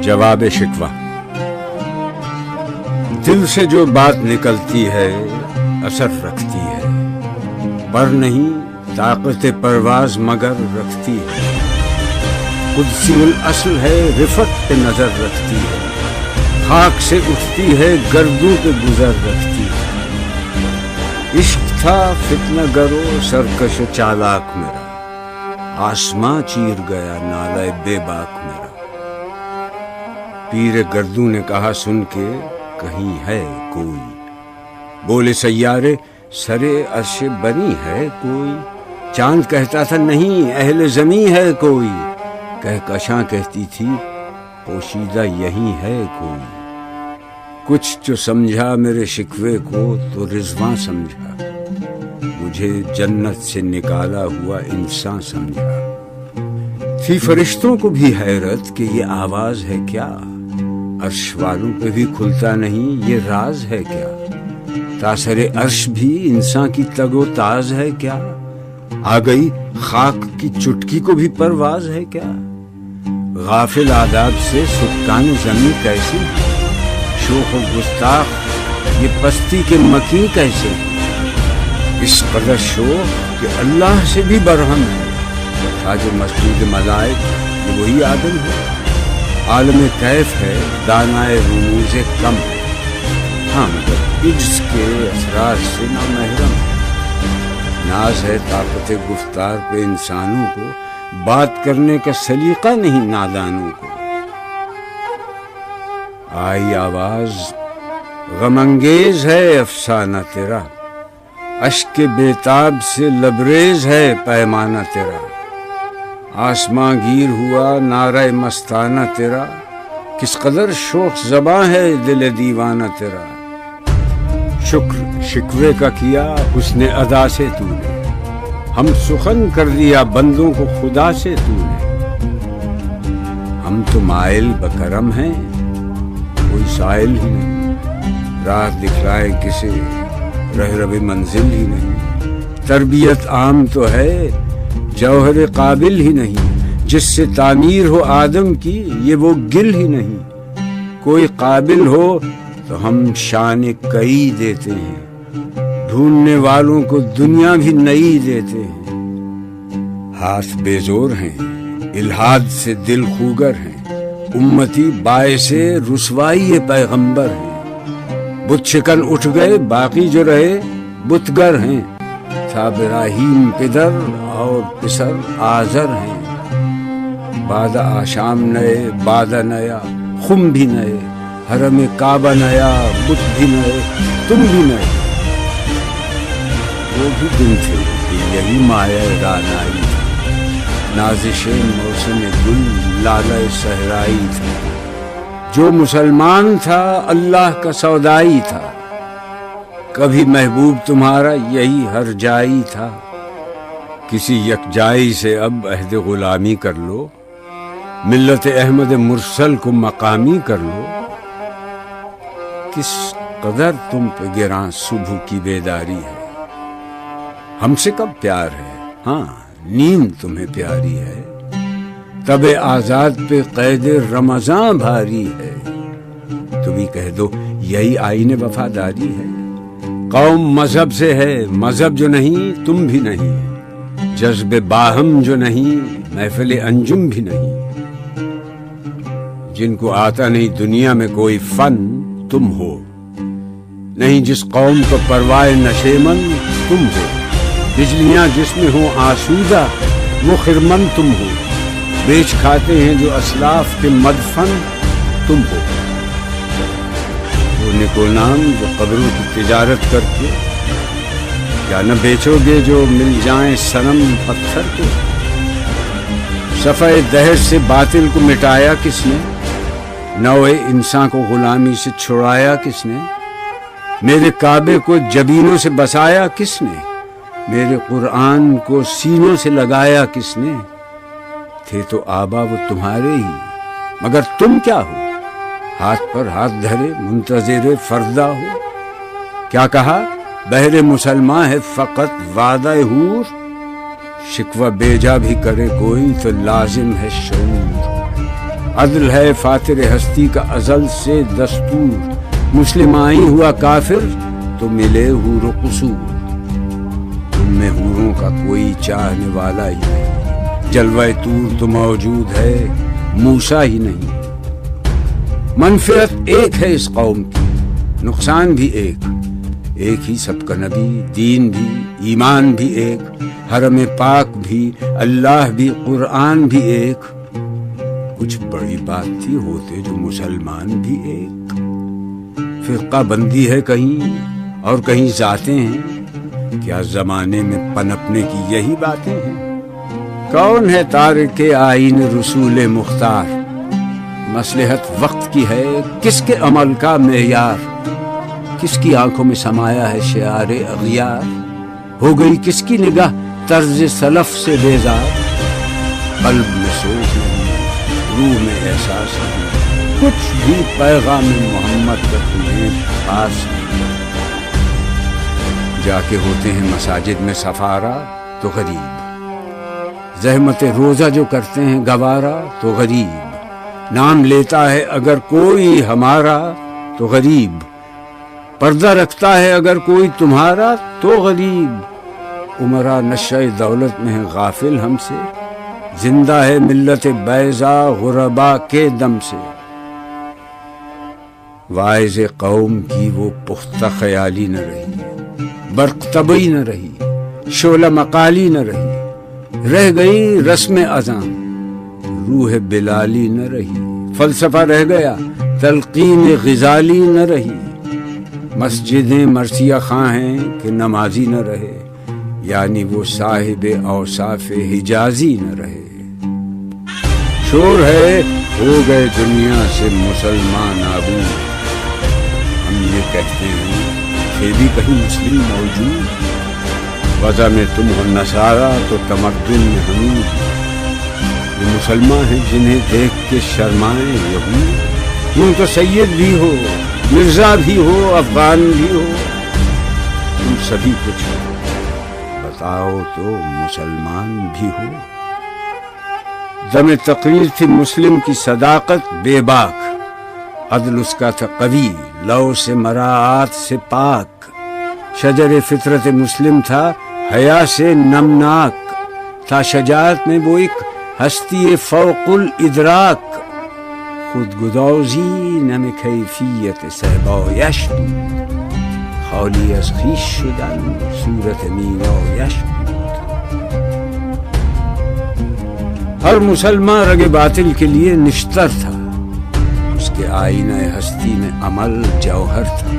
جواب شکوہ۔ دل سے جو بات نکلتی ہے اثر رکھتی ہے، پر نہیں طاقت پرواز مگر رکھتی ہے۔ قدسی الاصل ہے، رفت پہ نظر رکھتی ہے، خاک سے اٹھتی ہے، گردوں پہ گزر رکھتی ہے۔ عشق تھا فتنہ گرو سرکش چالاک میرا، آسماں چیر گیا نالہ بے باک میرا۔ پیر گردوں نے کہا سن کے کہیں ہے کوئی، بولے سیارے سرے عرش بنی ہے کوئی۔ چاند کہتا تھا نہیں اہل زمیں ہے کوئی، کہکشاں کہتی تھی پوشیدہ یہیں ہے کوئی۔ کچھ جو سمجھا میرے شکوے کو تو رضواں سمجھا، مجھے جنت سے نکالا ہوا انسان سمجھا۔ تھی فرشتوں کو بھی حیرت کہ یہ آواز ہے کیا، عرش والوں پہ بھی کھلتا نہیں یہ راز ہے کیا۔ تاثر عرش بھی انسان کی تگ و تاز ہے کیا، آ گئی خاک کی چٹکی کو بھی پرواز ہے کیا۔ غافل آداب سے سکان زمین کیسے، شوخ و گستاخ یہ پستی کے مکین کیسے۔ اس قدر شوخ کہ اللہ سے بھی برہم ہے، تاج مسجود ملائک یہ وہی آدم ہے۔ عالم کیف ہے دانائے رموز کم ہے، ہاں مگر عجز کے اسرار سے نہ محرم ہے۔ ناز ہے طاقت گفتار پہ انسانوں کو، بات کرنے کا سلیقہ نہیں نادانوں کو۔ آئی آواز غم انگیز ہے افسانہ تیرا، اشک بیتاب سے لبریز ہے پیمانہ تیرا۔ آسماں گیر ہوا نعرہ مستانہ تیرا، کس قدر شوخ زباں ہے دل دیوانہ تیرا۔ شکر شکوے کا کیا حسن ادا سے تو نے، ہم سخن کر دیا بندوں کو خدا سے تو نے۔ ہم تو مائل بکرم ہیں کوئی سائل ہی نہیں، راہ دکھلائے کسے رہرب منزل ہی نہیں۔ تربیت عام تو ہے جوہر قابل ہی نہیں، جس سے تعمیر ہو آدم کی یہ وہ گل ہی نہیں۔ کوئی قابل ہو تو ہم شان کئی دیتے ہیں، ڈھونڈنے والوں کو دنیا بھی نئی دیتے ہیں۔ ہاتھ بے زور ہیں الہاد سے دل خوگر ہیں، امتی باعث رسوائی پیغمبر ہیں۔ بت شکن اٹھ گئے باقی جو رہے بتگر ہیں، تھا ابراہیم پدر اور پسر آزر ہیں۔ بعد آشام نئے بعد نیا خم بھی نئے، حرم کعبہ نیا بت بھی نئے تم بھی نئے۔ وہ بھی دن تھے کہ یہی مایہ رانائی تھی، نازش موسم گل لالہ صحرائی تھا۔ جو مسلمان تھا اللہ کا سودائی تھا، کبھی محبوب تمہارا یہی ہر جائی تھا۔ کسی یکجائی سے اب عہد غلامی کر لو، ملت احمد مرسل کو مقامی کر لو۔ کس قدر تم پہ گراں صبح کی بیداری ہے، ہم سے کب پیار ہے، ہاں نیند تمہیں پیاری ہے۔ تب آزاد پہ قید رمضان بھاری ہے، تم ہی کہہ دو یہی آئین وفاداری ہے۔ قوم مذہب سے ہے مذہب جو نہیں تم بھی نہیں، جذب باہم جو نہیں محفل انجم بھی نہیں۔ جن کو آتا نہیں دنیا میں کوئی فن تم ہو، نہیں جس قوم کو پروائے نشیمن تم ہو۔ بجلیاں جس میں ہوں آسودہ وہ خرمن تم ہو، بیچ کھاتے ہیں جو اسلاف کے مدفن تم ہو۔ وہ نکونام جو قبروں کی تجارت کر کے، کیا نہ بیچو گے جو مل جائیں صنم پتھر کے۔ صفحہ دہر سے باطل کو مٹایا کس نے، نوع انسان کو غلامی سے چھڑایا کس نے۔ میرے کعبے کو جبینوں سے بسایا کس نے، میرے قرآن کو سینوں سے لگایا کس نے۔ تھے تو آبا وہ تمہارے ہی، مگر تم کیا ہو، ہاتھ پر ہاتھ دھرے منتظر فردا ہو۔ کیا کہا بہر مسلمان ہے فقط وعدہ حور، شکوہ بیجا بھی کرے کوئی تو لازم ہے شعور۔ عدل ہے فاتر ہستی کا ازل سے دستور، مسلم آئی ہوا کافر تو ملے حور و قصور۔ تم میں حوروں کا کوئی چاہنے والا ہی نہیں، جلوہ طور تو موجود ہے موسیٰ ہی نہیں۔ منفعت ایک ہے اس قوم کی، نقصان بھی ایک ہی سب کا نبی، دین بھی، ایمان بھی ایک، حرم پاک بھی، اللہ بھی، قرآن بھی ایک۔ کچھ بڑی بات تھی ہوتے جو مسلمان بھی ایک۔ فرقہ بندی ہے کہیں اور کہیں ذاتیں ہیں، کیا زمانے میں پنپنے کی یہی باتیں ہیں؟ کون ہے تارک آئین رسول مختار؟ مصلحت وقت کی ہے کس کے عمل کا معیار؟ کس کی آنکھوں میں سمایا ہے شعار اغیار؟ ہو گئی کس کی نگاہ طرز سلف سے بیزار؟ قلب میں سوچ نہیں، روح میں احساس نہیں، کچھ بھی پیغام محمد کا تمہیں پاس نہیں۔ جا کے ہوتے ہیں مساجد میں سفارا تو غریب، زحمت روزہ جو کرتے ہیں گوارا تو غریب، نام لیتا ہے اگر کوئی ہمارا تو غریب، پردہ رکھتا ہے اگر کوئی تمہارا تو غریب۔ عمرہ نشہ دولت میں ہے غافل ہم سے، زندہ ہے ملت بیضا غربا کے دم سے۔ واعظ قوم کی وہ پختہ خیالی نہ رہی، برق طبعی نہ رہی، شعلہ مقالی نہ رہی، رہ گئی رسم اذاں، روح بلالی نہ رہی، فلسفہ رہ گیا تلقین غزالی نہ رہی۔ مسجدیں مرثیہ خاں ہیں کہ نمازی نہ رہے، یعنی وہ صاحب اوصاف حجازی نہ رہے۔ شور ہے ہو گئے دنیا سے مسلمان نابود، ہم یہ کہتے ہیں کہ بھی کہیں مسلم موجود، وضع میں تم ہو نصارہ تو تمدن میں حمید، یہ مسلمان ہیں جنہیں دیکھ کے شرمائیں یہود، یوں تو سید بھی ہو، مرزا بھی ہو، افغان بھی ہو، تم سبھی کچھ ہو، بتاؤ تو مسلمان بھی ہو۔ دم تقریر تھی مسلم کی صداقت بے باک، عدل اس کا تھا قوی، لو سے مراعات سے پاک، شجر فطرت مسلم تھا حیا سے نمناک، تھا شجاعت میں وہ ایک ہستی فوق الادراک، خود گدازی نم کیفیت صحبایش بود، خالی از خویش شدن صورت میرایش بود۔ ہر مسلمان رگ باطل کے لیے نشتر تھا، اس کے آئینہ ہستی میں عمل جوہر تھا،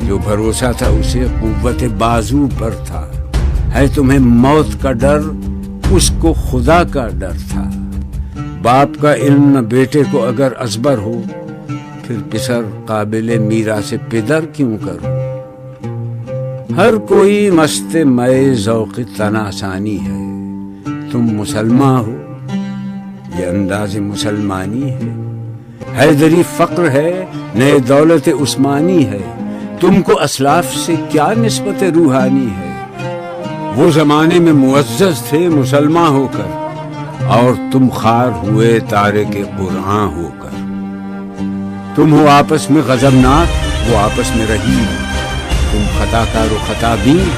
جو بھروسہ تھا اسے قوت بازو پر تھا، ہے تمہیں موت کا ڈر اس کو خدا کا ڈر تھا۔ باپ کا علم بیٹے کو اگر ازبر ہو، پھر پسر قابل میراث پدر کیوں کرو؟ ہر کوئی مست مئے ذوق تناسانی ہے، تم مسلمان ہو یہ انداز مسلمانی ہے، حیدری فقر ہے نئے دولت عثمانی ہے، تم کو اسلاف سے کیا نسبت روحانی ہے؟ وہ زمانے میں معزز تھے مسلمان ہو کر، اور تم خار ہوئے تارک قرآن ہو کر۔ تم ہو آپس میں غضبناک، وہ آپس میں رحیم، تم خطا کار و خطا بین،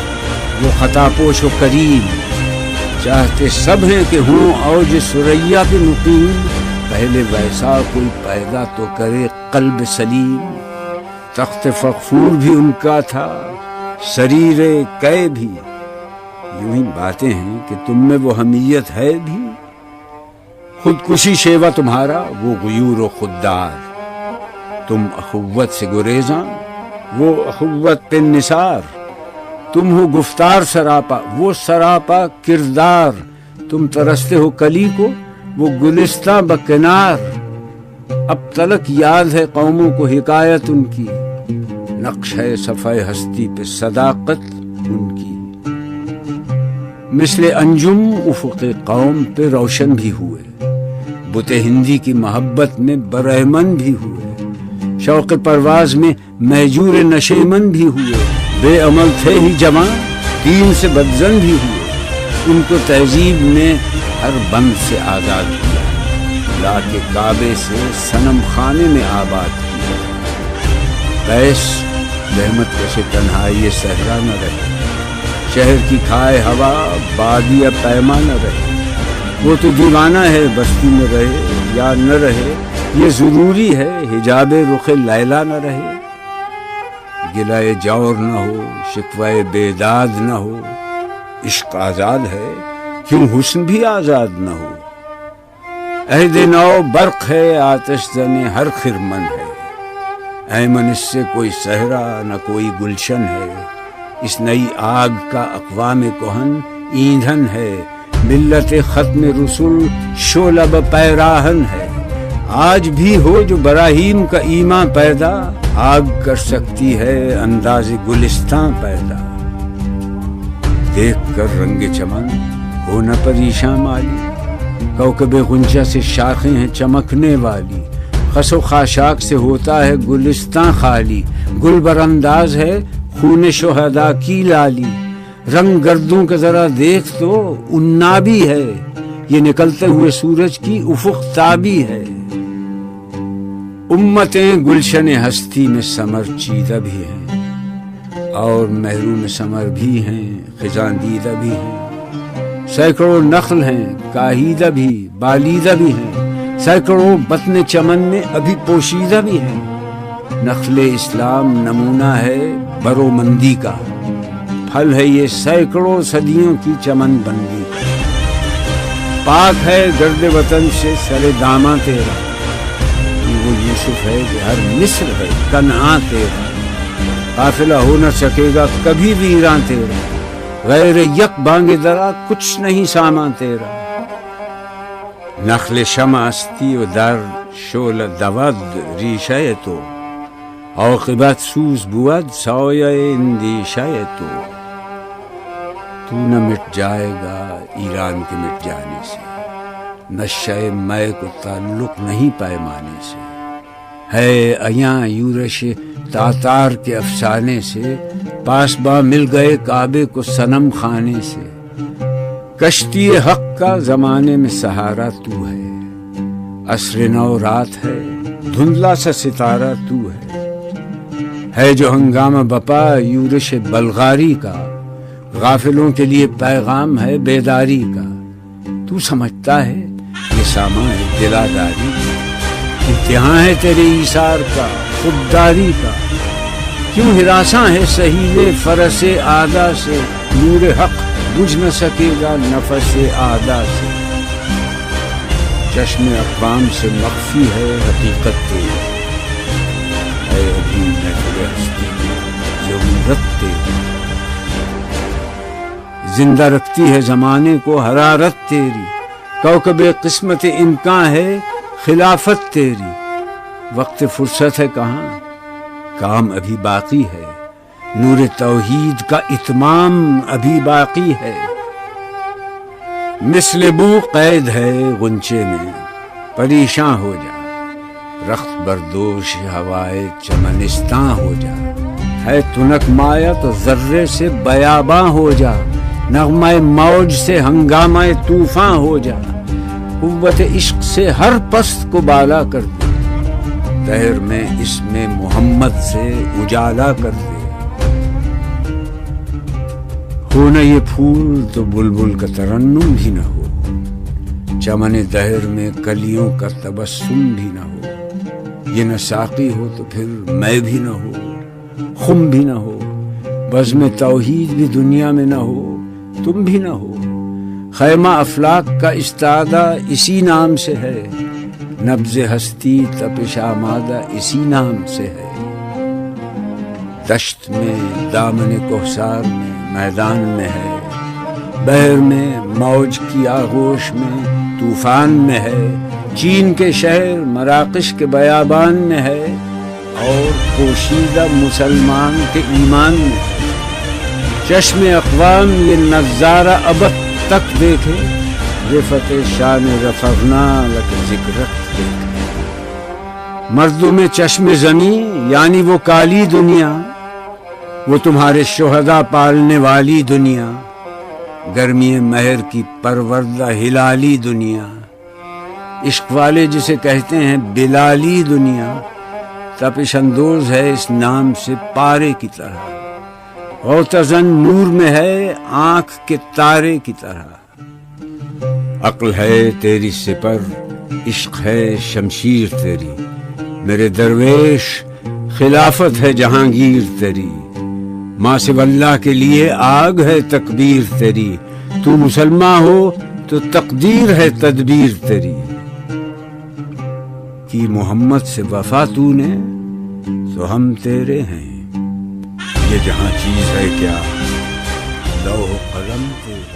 وہ خطا پوش و کریم، چاہتے سب ہیں کہ ہوں اوج ثریا پہ مقیم، پہلے ویسا کوئی پیدا تو کرے قلب سلیم۔ تخت فغفور بھی ان کا تھا، سریر قے بھی، یوں ہی باتیں ہیں کہ تم میں وہ حمیت ہے بھی۔ خودکشی شیوا تمہارا، وہ غیور و خوددار، تم اخوت سے گریزاں، وہ اخوت پہ نثار، تم ہو گفتار سراپا، وہ سراپا کردار، تم ترستے ہو کلی کو، وہ گلستہ بکنار۔ اب تلک یاد ہے قوموں کو حکایت ان کی، نقش ہے صفحہ ہستی پہ صداقت ان کی۔ مثل انجم افق قوم پہ روشن بھی ہوئے، بت ہندی کی محبت میں برہمن بھی ہوئے، شوق پرواز میں مہجور نشیمن بھی ہوئے، بے عمل تھے ہی جوان، دین سے بدزن بھی ہوئے، ان کو تہذیب نے ہر بند سے آزاد کیا، لا کے کعبے سے صنم خانے میں آباد کیا۔ قیس رحمت سے تنہائی صحرا نہ رہے، شہر کی کھائے ہوا بادیہ پیما نہ رہے۔ وہ تو دیوانہ ہے بستی میں رہے یا نہ رہے، یہ ضروری ہے حجاب رخ لیلا نہ رہے۔ گلائے جور نہ ہو، شکوائے بیداد نہ ہو، عشق آزاد ہے کیوں حسن بھی آزاد نہ ہو۔ عہد نو برق ہے آتش زن ہر خرمن ہے، ایمن اس سے کوئی صحرا نہ کوئی گلشن ہے۔ اس نئی آگ کا اقوام کہن ایندھن ہے، ملت ختم رسول شعلہ پیراہن ہے۔ آج بھی ہو جو براہیم کا ایمان پیدا، آگ کر سکتی ہے انداز گلستان پیدا۔ دیکھ کر رنگ چمن ہو نہ پریشاں مالی، کوکب غنچہ سے شاخیں ہیں چمکنے والی۔ خس و خاشاک سے ہوتا ہے گلستان خالی، گل برانداز ہے خون شہداء کی لالی۔ رنگ گردوں کا ذرا دیکھ تو عنابی ہے، یہ نکلتے ہوئے سورج کی افق تابی ہے۔ امتیں گلشن ہستی میں سمر چیدہ بھی ہیں، اور محروم سمر بھی ہیں خزاں دیدہ بھی ہیں۔ سینکڑوں نخل ہیں کاہیدہ بھی بالیدہ بھی ہیں، سینکڑوں بطن چمن میں ابھی پوشیدہ بھی ہیں۔ نخل اسلام نمونہ ہے برومندی کا، پھل ہے یہ سینکڑوں صدیوں کی چمن بندی کا۔ پاک ہے گرد وطن سے سر داماں تیرا، وہ یوسف ہے کہ ہر مصر ہے کنعاں تیرا۔ قافلہ ہو نہ سکے گا کبھی ویراں تیرا، غیر یک بانگ درا کچھ نہیں سامان تیرا۔ نخل شمع استی و در شعلہ دود ریشہ تو، عاقبت سوز بود سایہ اندیشہ تو۔ تو نہ مٹ جائے گا ایران کے مٹ جانے سے، نشہ مے کو تعلق نہیں پیمانے سے۔ ہے ایاں یورش تاتار کے افسانے سے، پاسباں مل گئے کعبے کو صنم خانے سے۔ کشتی حق کا زمانے میں سہارا تو ہے، عصر نو رات ہے دھندلا سا ستارہ تو ہے جو ہنگامہ بپا یورش بلغاری کا، غافلوں کے لیے پیغام ہے بیداری کا۔ تو سمجھتا ہے یہ سامان ہے دلاداری، امتحان ہے تیرے ایثار کا خودداری کا۔ کیوں ہراساں ہے سہیلے فرس آدا سے، نور حق بجھ نہ سکے گا نفس آدا سے۔ چشم اقوام سے مخفی ہے حقیقت تیری، اے ابھی محفل ہستی کی ضرورت تیری۔ زندہ رکھتی ہے زمانے کو حرارت تیری، کوکب قسمت امکان ہے خلافت تیری۔ وقت فرصت ہے کہاں، کام ابھی باقی ہے، نور توحید کا اتمام ابھی باقی ہے۔ مثل بو قید ہے غنچے میں، پریشاں ہو جا، رخت بردوش ہوائے چمنستاں ہو جا۔ ہے تنک مایا تو ذرے سے بیاباں ہو جا، نغمہ موج سے ہنگامہ طوفاں ہو جا۔ قوت عشق سے ہر پست کو بالا کر دے، دہر میں اس میں محمد سے اجالا کر دے۔ ہو نہ یہ پھول تو بلبل کا ترنم بھی نہ ہو، چمن دہر میں کلیوں کا تبسم بھی نہ ہو۔ یہ نہ ساقی ہو تو پھر میں بھی نہ ہو، خم بھی نہ ہو، بزم توحید بھی دنیا میں نہ ہو، تم بھی نہ ہو۔ خیمہ افلاک کا استادہ اسی نام سے ہے، نبض ہستی تپش آمادہ اسی نام سے ہے۔ دشت میں دامن کوثر میں میدان میں ہے، بحر میں موج کی آغوش میں طوفان میں ہے، چین کے شہر مراکش کے بیابان میں ہے، اور پوشیدہ مسلمان کے ایمان میں ہے۔ چشم اقوام یہ نظارہ ابد تک دیکھے، رفت شان رفعنا لک ذکرت دیکھے۔ مردوں میں چشم زمین یعنی وہ کالی دنیا، وہ تمہارے شہداء پالنے والی دنیا، گرمی مہر کی پروردہ ہلالی دنیا۔ عشق والے جسے کہتے ہیں بلالی دنیا، تپش اندوز ہے اس نام سے پارے کی طرح، غوطہ-زن نور میں ہے آنکھ کے تارے کی طرح۔ عقل ہے تیری سپر، عشق ہے شمشیر تیری، میرے درویش خلافت ہے جہانگیر تیری، ماں سوی اللہ کے لیے آگ ہے تکبیر تیری، تو مسلمان ہو تو تقدیر ہے تدبیر تیری، کی محمد سے وفا تو نے تو ہم تیرے ہیں، یہ جہاں چیز ہے کیا لوح قلم تیرے۔